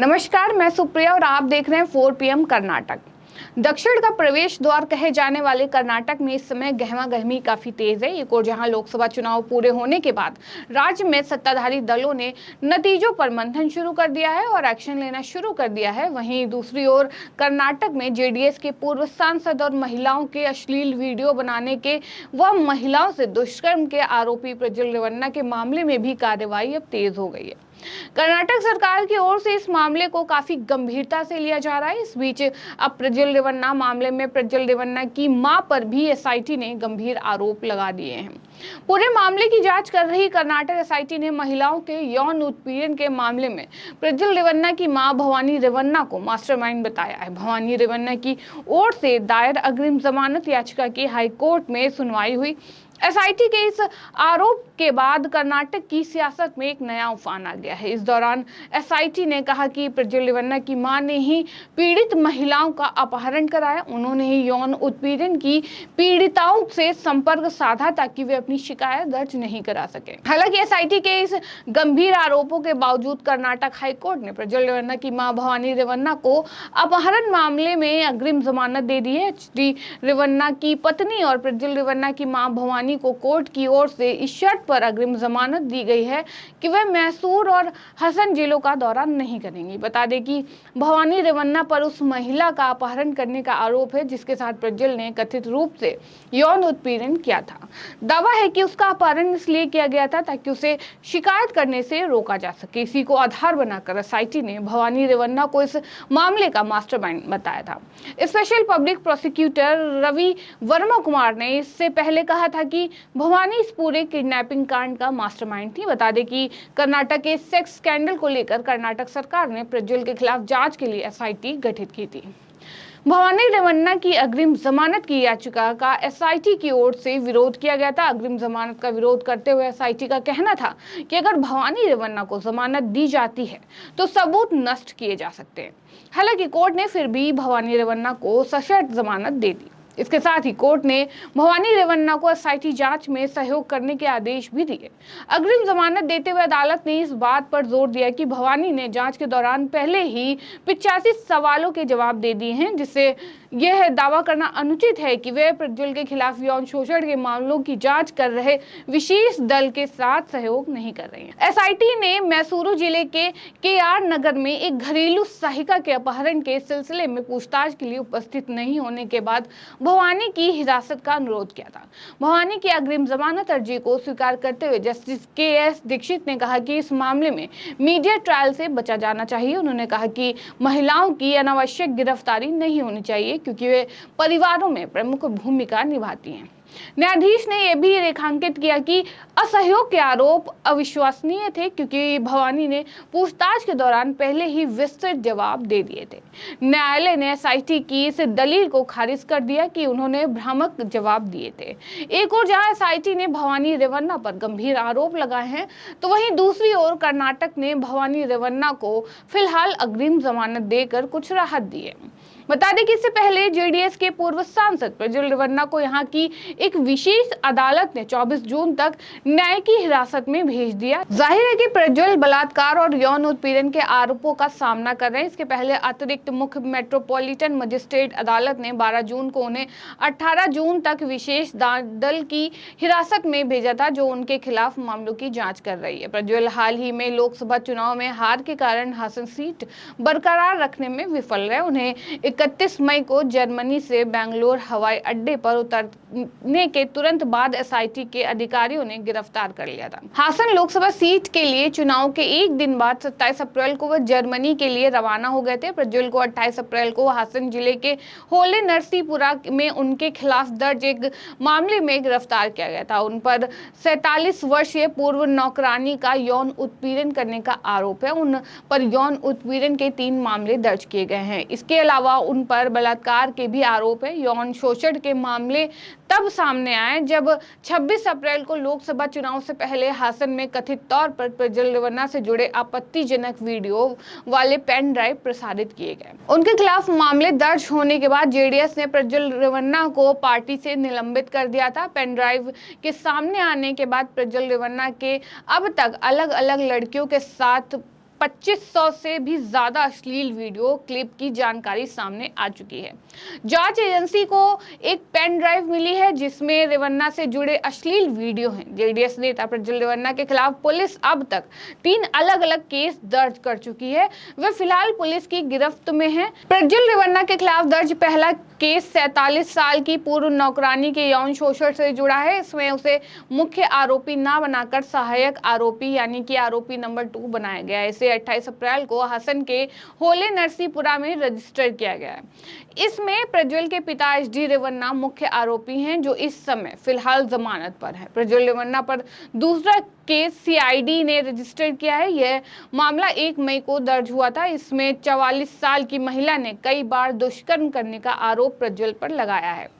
नमस्कार, मैं सुप्रिया और आप देख रहे हैं 4 PM कर्नाटक। दक्षिण का प्रवेश द्वार कहे जाने वाले कर्नाटक में इस समय गहमा गहमी काफी तेज है। एक और जहां लोकसभा चुनाव पूरे होने के बाद राज्य में सत्ताधारी दलों ने नतीजों पर मंथन शुरू कर दिया है और एक्शन लेना शुरू कर दिया है, वहीं दूसरी ओर कर्नाटक में जेडीएस के पूर्व सांसद और महिलाओं के अश्लील वीडियो बनाने के व महिलाओं से दुष्कर्म के आरोपी प्रज्वल रेवन्ना के मामले में भी कार्रवाई अब तेज हो गई है। कर्नाटक सरकार की ओर से इस मामले को काफी गंभीरता से लिया जा रहा है। इस बीच अब प्रज्वल रेवन्ना मामले में प्रज्वल रेवन्ना की मां पर भी एसआईटी ने गंभीर आरोप लगा दिए हैं। पूरे मामले की जांच कर रही कर्नाटक एसआईटी ने महिलाओं के यौन उत्पीड़न के मामले में प्रज्वल रेवन्ना की मां भवानी रेवन्ना को मास्टरमाइंड बताया है। भवानी रेवन्ना की ओर से दायर अग्रिम जमानत याचिका की हाईकोर्ट में सुनवाई हुई। एसआईटी के इस आरोप के बाद कर्नाटक की सियासत में एक नया उफान आ गया है। इस दौरान एसआईटी ने कहा कि प्रज्वल रेवन्ना की मां ने ही पीड़ित महिलाओं का अपहरण कराया, उन्होंने ही यौन उत्पीड़न की पीड़िताओं से संपर्क साधा ताकि वे अपनी शिकायत दर्ज नहीं करा सके। हालांकि एसआईटी के इस गंभीर आरोपों के बावजूद कर्नाटक हाईकोर्ट ने प्रज्वल रेवन्ना की मां भवानी रेवन्ना को अपहरण मामले में अग्रिम जमानत दे दी है। एचडी रेवन्ना की पत्नी और प्रज्वल रेवन्ना की मां भवानी को कोर्ट की ओर से इस शर्त पर अग्रिम जमानत दी गई है कि वे मैसूर और हसन जिलों का दौरा नहीं करेंगी। बता दें कि भवानी रेवन्ना पर उस महिला का अपहरण करने का आरोप है जिसके साथ प्रज्वल ने कथित रूप से यौन उत्पीड़न किया था। दावा है कि उसका अपहरण इसलिए किया गया था ताकि उसे शिकायत करने से रोका जा सके। इसी को आधार बनाकर एसआईटी ने भवानी रेवन्ना को इस मामले का मास्टरमाइंड बताया था। Special public prosecutor Ravi Verma Kumar ने इससे पहले कहा था कि भवानी इस पूरे किडनैपिंग कांड का मास्टरमाइंड थी। बता दें कि कर्नाटक के सेक्स स्कैंडल को लेकर कर्नाटक सरकार ने प्रज्वल के खिलाफ जांच के लिए एसआईटी गठित की थी। भवानी रेवन्ना की अग्रिम जमानत की याचिका का एसआईटी की ओर से विरोध किया गया था। अग्रिम जमानत का विरोध करते हुए एसआईटी का कहना था कि अगर भवानी रेवन्ना को जमानत दी जाती है तो सबूत नष्ट किए जा सकते हैं। हालांकि कोर्ट ने फिर भी भवानी रेवन्ना को सशर्त जमानत दे दी। इसके साथ ही कोर्ट ने भवानी रेवन्ना को एसआईटी जांच में सहयोग करने के आदेश भी दिए। अग्रिम जमानत देते हुए अदालत ने इस बात पर जोर दिया कि भवानी ने जांच के दौरान पहले ही 85 सवालों के जवाब दे दिए हैं, जिससे यह दावा करना अनुचित है कि वे प्रज्वल के खिलाफ यौन शोषण के मामलों की जांच कर रहे विशेष दल के साथ सहयोग नहीं कर रहे हैं। एसआईटी ने मैसूरू जिले के केआर नगर में एक घरेलू सहायिका के अपहरण के सिलसिले में पूछताछ के लिए उपस्थित नहीं होने के बाद भवानी की हिरासत का अनुरोध किया था। भवानी की अग्रिम जमानत अर्जी को स्वीकार करते हुए जस्टिस के.एस. दीक्षित ने कहा कि इस मामले में मीडिया ट्रायल से बचा जाना चाहिए। उन्होंने कहा कि महिलाओं की अनावश्यक गिरफ्तारी नहीं होनी चाहिए क्योंकि वे परिवारों में प्रमुख भूमिका निभाती हैं। न्यायाधीश ने यह भी रेखांकित किया कि असहयोग के आरोप अविश्वसनीय थे क्योंकि भवानी ने पूछताछ के दौरान पहले ही विस्तृत जवाब दे दिए थे। न्यायालय ने एसआईटी की इस दलील को खारिज कर दिया कि उन्होंने भ्रामक जवाब दिए थे। एक और जहां एसआईटी ने भवानी रेवन्ना पर गंभीर आरोप लगाए हैं तो वहीं दूसरी ओर कर्नाटक ने भवानी रेवन्ना को फिलहाल अग्रिम जमानत देकर कुछ राहत दी है। बता दें कि इससे पहले जेडीएस के पूर्व सांसद प्रज्वल रेवन्ना को यहां की एक विशेष अदालत ने 24 जून तक न्याय की हिरासत में भेज दिया। जाहिर है कि प्रज्वल बलात्कार और यौन उत्पीड़न के आरोपों का सामना कर रहे हैं। इसके पहले अतिरिक्त मुख्य मेट्रोपॉलिटन मजिस्ट्रेट अदालत ने 12 जून को उन्हें 18 जून तक विशेष दल की हिरासत में भेजा था जो उनके खिलाफ मामलों की जाँच कर रही है। प्रज्वल हाल ही में लोकसभा चुनाव में हार के कारण हासन सीट बरकरार रखने में विफल रहे। उन्हें 31 मई को जर्मनी से बेंगलुरु हवाई अड्डे पर उतरने के तुरंत बाद एसआईटी के अधिकारियों ने गिरफ्तार कर लिया था। हासन लोकसभा सीट के लिए चुनाव के एक दिन बाद 27 अप्रैल को वह जर्मनी के लिए रवाना हो गए थे। प्रज्वल को 28 अप्रैल को हासन जिले के होले नरसीपुरा में उनके खिलाफ दर्ज एक मामले में गिरफ्तार किया गया था। उन पर 47 वर्षीय पूर्व नौकरानी का यौन उत्पीड़न करने का आरोप है। उन पर यौन उत्पीड़न के 3 मामले दर्ज किए गए हैं। इसके अलावा उन पर बलात्कार के भी आरोप है। यौन शोषण के मामले तब सामने आए जब 26 अप्रैल को लोकसभा चुनाव से पहले हासन में कथित तौर पर प्रज्वल रेवन्ना से जुड़े आपत्तिजनक वीडियो वाले पेन ड्राइव प्रसारित किए गए। उनके खिलाफ मामले दर्ज होने के बाद जेडीएस ने प्रज्वल रेवन्ना को पार्टी से निलंबित कर दिया था। पेन ड्राइव के सामने आने के बाद प्रज्वल रेवन्ना के अब तक अलग अलग लड़कियों के साथ 2500 से भी ज्यादा अश्लील वीडियो क्लिप की जानकारी सामने आ चुकी है। जांच एजेंसी को एक पेन ड्राइव मिली है जिसमें रेवन्ना से जुड़े अश्लील वीडियो हैं। जेडीएस नेता प्रज्वल रेवन्ना के खिलाफ पुलिस अब तक 3 अलग-अलग केस दर्ज कर चुकी है। वे फिलहाल पुलिस की गिरफ्त में हैं। प्रज्वल रेवन्ना के खिलाफ दर्ज पहला केस 47 साल की पूर्व नौकरानी के यौन शोषण से जुड़ा है। इसमें उसे मुख्य आरोपी ना बनाकर सहायक आरोपी यानी कि आरोपी नंबर 2 बनाया गया है। इसे 28 अप्रैल को हसन के होले नरसीपुरा में रजिस्टर किया गया है। इसमें प्रज्वल के पिता एचडी रेवन्ना मुख्य आरोपी हैं जो इस समय फिलहाल जमानत पर है। प्रज्वल रेवन्ना पर दूसरा केस सीआईडी ने रजिस्टर किया है। यह मामला 1 मई को दर्ज हुआ था। इसमें 44 साल की महिला ने कई बार दुष्कर्म करने का आरोप प्रज्वल पर लगाया है।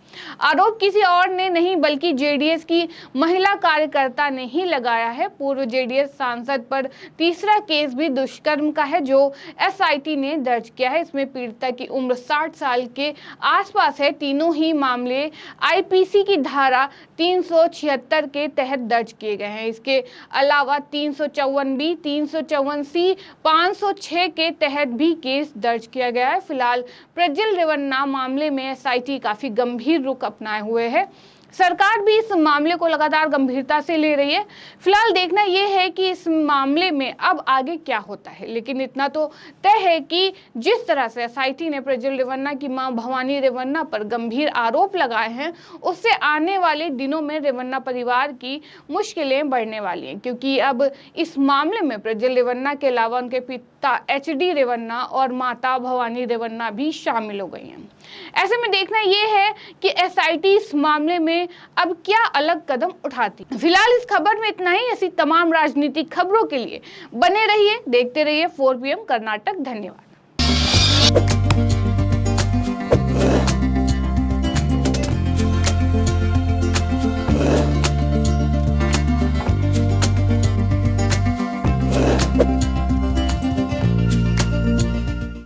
आरोप किसी और ने नहीं बल्कि जेडीएस की महिला कार्यकर्ता ने ही लगाया है। पूर्व जेडीएस सांसद पर तीसरा केस भी दुष्कर्म का है जो एसआईटी ने दर्ज किया है। इसमें पीड़िता की उम्र 60 साल के आसपास है। तीनों ही मामले आईपीसी की धारा 376 के तहत दर्ज किए गए हैं। इसके अलावा 354 बी, 354 सी, 506 के तहत भी केस दर्ज किया गया है। फिलहाल प्रज्वल रेवन्ना मामले में एसआईटी काफी गंभीर रुख अपनाए हुए है। सरकार भी इस मामले को लगातार गंभीरता से ले रही है। फिलहाल देखना यह है कि इस मामले में अब आगे क्या होता है, लेकिन इतना तो तय है कि जिस तरह से एसआईटी ने प्रज्वल रेवन्ना की मां भवानी रेवन्ना पर गंभीर आरोप लगाए हैं, उससे आने वाले दिनों में रेवन्ना परिवार की मुश्किलें बढ़ने वाली हैं, क्योंकि अब इस मामले में प्रज्वल रेवन्ना के अलावा उनके पिता एचडी रेवन्ना और माता भवानी रेवन्ना भी शामिल हो गई हैं। ऐसे में देखना यह है कि एसआईटी इस मामले में अब क्या अलग कदम उठाती। फिलहाल इस खबर में इतना ही। ऐसी तमाम राजनीतिक खबरों के लिए बने रहिए, देखते रहिए 4PM कर्नाटक। धन्यवाद।